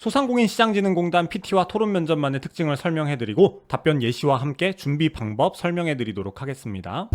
소상공인시장진흥공단 PT와 토론 면접만의 특징을 설명해드리고 답변 예시와 함께 준비 방법 설명해드리도록 하겠습니다.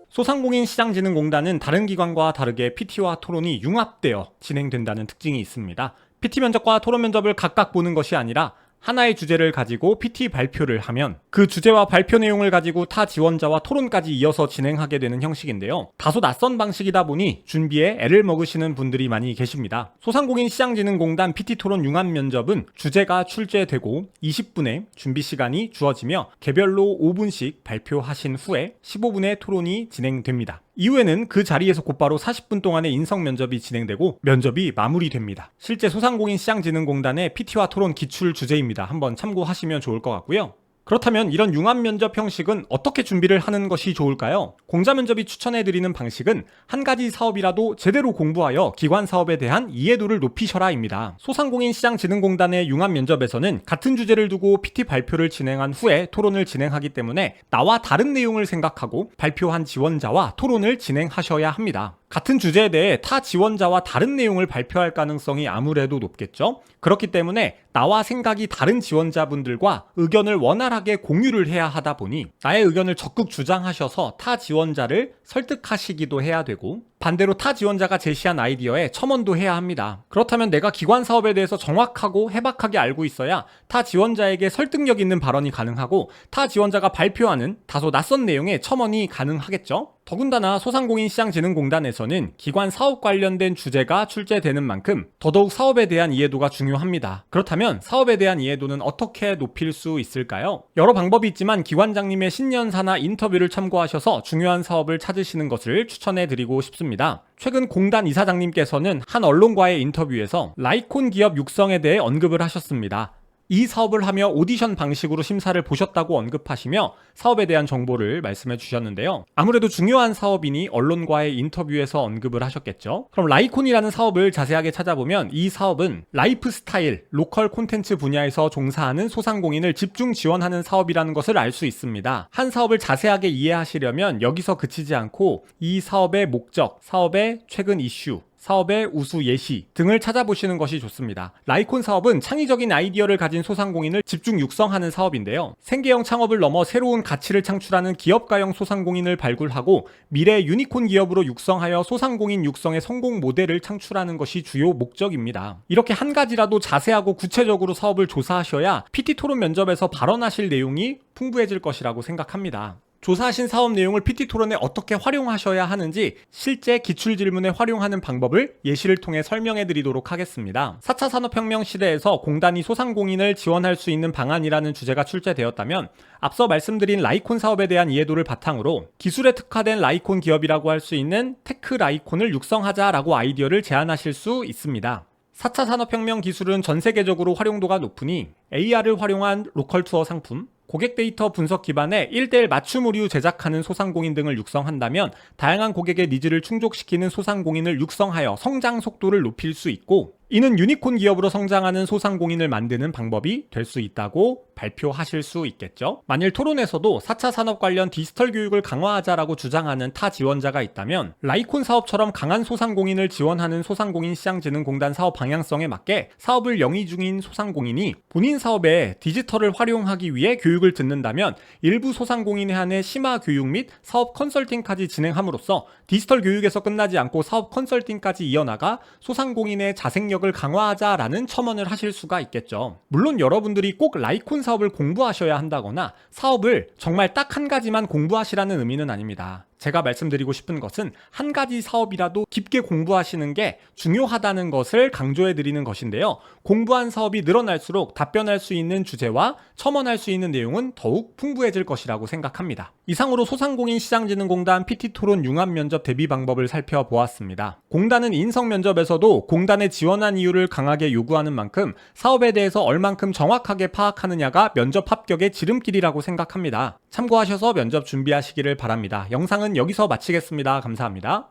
소상공인시장진흥공단은 다른 기관과 다르게 PT와 토론이 융합되어 진행된다는 특징이 있습니다. PT 면접과 토론 면접을 각각 보는 것이 아니라 하나의 주제를 가지고 PT 발표를 하면 그 주제와 발표 내용을 가지고 타 지원자와 토론까지 이어서 진행하게 되는 형식인데요. 다소 낯선 방식이다 보니 준비에 애를 먹으시는 분들이 많이 계십니다. 소상공인시장진흥공단 PT 토론 융합 면접은 주제가 출제되고 20분의 준비 시간이 주어지며 개별로 5분씩 발표하신 후에 15분의 토론이 진행됩니다. 이후에는 그 자리에서 곧바로 40분 동안의 인성 면접이 진행되고 면접이 마무리됩니다. 실제 소상공인시장진흥공단의 PT와 토론 기출 주제입니다. 한번 참고하시면 좋을 것 같고요. 그렇다면 이런 융합 면접 형식은 어떻게 준비를 하는 것이 좋을까요? 공자면접이 추천해드리는 방식은 한 가지 사업이라도 제대로 공부하여 기관 사업에 대한 이해도를 높이셔라입니다. 소상공인시장진흥공단의 융합 면접에서는 같은 주제를 두고 PT 발표를 진행한 후에 토론을 진행하기 때문에 나와 다른 내용을 생각하고 발표한 지원자와 토론을 진행하셔야 합니다. 같은 주제에 대해 타 지원자와 다른 내용을 발표할 가능성이 아무래도 높겠죠? 그렇기 때문에 나와 생각이 다른 지원자분들과 의견을 원활하게 공유를 해야 하다 보니 나의 의견을 적극 주장하셔서 타 지원자를 설득하시기도 해야 되고 반대로 타 지원자가 제시한 아이디어에 첨언도 해야 합니다. 그렇다면 내가 기관 사업에 대해서 정확하고 해박하게 알고 있어야 타 지원자에게 설득력 있는 발언이 가능하고 타 지원자가 발표하는 다소 낯선 내용의 첨언이 가능하겠죠? 더군다나 소상공인시장진흥공단에서는 기관 사업 관련된 주제가 출제되는 만큼 더더욱 사업에 대한 이해도가 중요합니다. 그렇다면 사업에 대한 이해도는 어떻게 높일 수 있을까요? 여러 방법이 있지만 기관장님의 신년사나 인터뷰를 참고하셔서 중요한 사업을 찾으시는 것을 추천해드리고 싶습니다. 최근 공단 이사장님께서는 한 언론과의 인터뷰에서 라이콘 기업 육성에 대해 언급을 하셨습니다. 이 사업을 하며 오디션 방식으로 심사를 보셨다고 언급하시며 사업에 대한 정보를 말씀해 주셨는데요. 아무래도 중요한 사업이니 언론과의 인터뷰에서 언급을 하셨겠죠. 그럼 라이콘이라는 사업을 자세하게 찾아보면 이 사업은 라이프스타일, 로컬 콘텐츠 분야에서 종사하는 소상공인을 집중 지원하는 사업이라는 것을 알 수 있습니다. 한 사업을 자세하게 이해하시려면 여기서 그치지 않고 이 사업의 목적, 사업의 최근 이슈, 사업의 우수 예시 등을 찾아보시는 것이 좋습니다. 라이콘 사업은 창의적인 아이디어를 가진 소상공인을 집중 육성하는 사업인데요. 생계형 창업을 넘어 새로운 가치를 창출하는 기업가형 소상공인을 발굴하고 미래 유니콘 기업으로 육성하여 소상공인 육성의 성공 모델을 창출하는 것이 주요 목적입니다. 이렇게 한 가지라도 자세하고 구체적으로 사업을 조사하셔야 PT 토론 면접에서 발언하실 내용이 풍부해질 것이라고 생각합니다. 조사하신 사업 내용을 PT 토론에 어떻게 활용하셔야 하는지 실제 기출질문에 활용하는 방법을 예시를 통해 설명해 드리도록 하겠습니다. 4차 산업혁명 시대에서 공단이 소상공인을 지원할 수 있는 방안이라는 주제가 출제되었다면 앞서 말씀드린 라이콘 사업에 대한 이해도를 바탕으로 기술에 특화된 라이콘 기업이라고 할 수 있는 테크 라이콘을 육성하자라고 아이디어를 제안하실 수 있습니다. 4차 산업혁명 기술은 전 세계적으로 활용도가 높으니 AR을 활용한 로컬 투어 상품, 고객 데이터 분석 기반의 1:1 맞춤 의류 제작하는 소상공인 등을 육성한다면 다양한 고객의 니즈를 충족시키는 소상공인을 육성하여 성장 속도를 높일 수 있고 이는 유니콘 기업으로 성장하는 소상공인을 만드는 방법이 될 수 있다고 발표하실 수 있겠죠. 만일 토론에서도 4차 산업 관련 디지털 교육을 강화하자라고 주장하는 타 지원자가 있다면 라이콘 사업처럼 강한 소상공인을 지원하는 소상공인시장진흥공단 사업 방향성에 맞게 사업을 영위 중인 소상공인이 본인 사업에 디지털을 활용하기 위해 교육을 듣는다면 일부 소상공인에 한해 심화 교육 및 사업 컨설팅까지 진행함으로써 디지털 교육에서 끝나지 않고 사업 컨설팅까지 이어나가 소상공인의 자생력을 강화하자라는 첨언을 하실 수가 있겠죠. 물론 여러분들이 꼭 라이콘 사업을 공부하셔야 한다거나 사업을 정말 딱 한 가지만 공부하시라는 의미는 아닙니다. 제가 말씀드리고 싶은 것은 한 가지 사업이라도 깊게 공부하시는 게 중요하다는 것을 강조해 드리는 것인데요. 공부한 사업이 늘어날수록 답변할 수 있는 주제와 첨언할 수 있는 내용은 더욱 풍부해질 것이라고 생각합니다. 이상으로 소상공인시장진흥공단 PT토론 융합면접 대비 방법을 살펴보았습니다. 공단은 인성면접에서도 공단에 지원한 이유를 강하게 요구하는 만큼 사업에 대해서 얼만큼 정확하게 파악하느냐가 면접 합격의 지름길이라고 생각합니다. 참고하셔서 면접 준비하시기를 바랍니다. 영상은 여기서 마치겠습니다. 감사합니다.